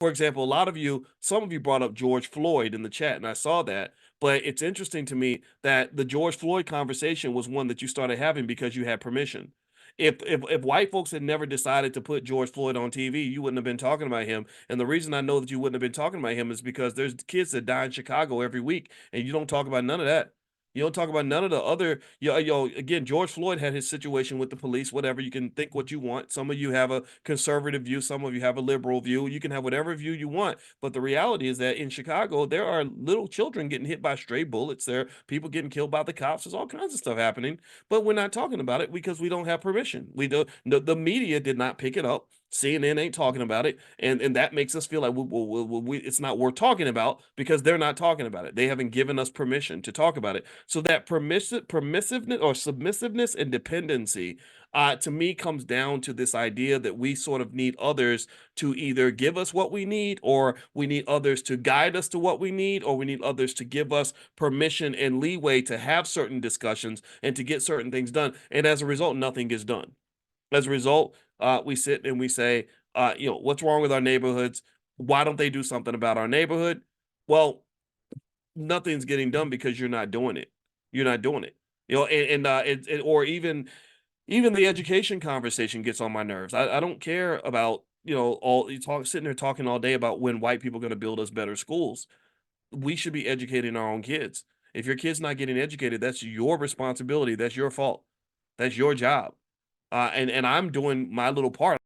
For example, some of you brought up George Floyd in the chat, and I saw that. But it's interesting to me that the George Floyd conversation was one that you started having because you had permission. If white folks had never decided to put George Floyd on TV, you wouldn't have been talking about him. And the reason I know that you wouldn't have been talking about him is because there's kids that die in Chicago every week, and you don't talk about none of that. You don't talk about none of the other, again, George Floyd had his situation with the police, whatever. You can think what you want. Some of you have a conservative view, some of you have a liberal view. You can have whatever view you want. But the reality is that in Chicago, there are little children getting hit by stray bullets. There are people getting killed by the cops. There's all kinds of stuff happening. But we're not talking about it because we don't have permission. We don't, the media did not pick it up. CNN ain't talking about it, and that makes us feel like it's not worth talking about because they're not talking about it. They haven't given us permission to talk about it. So that permissiveness or submissiveness and dependency, to me, comes down to this idea that we sort of need others to either give us what we need, or we need others to guide us to what we need, or we need others to give us permission and leeway to have certain discussions and to get certain things done. And as a result, nothing gets done. As a result, we sit and we say, what's wrong with our neighborhoods? Why don't they do something about our neighborhood? Well, nothing's getting done because you're not doing it. You're not doing it. Or even the education conversation gets on my nerves. I don't care about all you talk sitting there talking all day about when white people are going to build us better schools. We should be educating our own kids. If your kid's not getting educated, that's your responsibility. That's your fault. That's your job. And I'm doing my little part.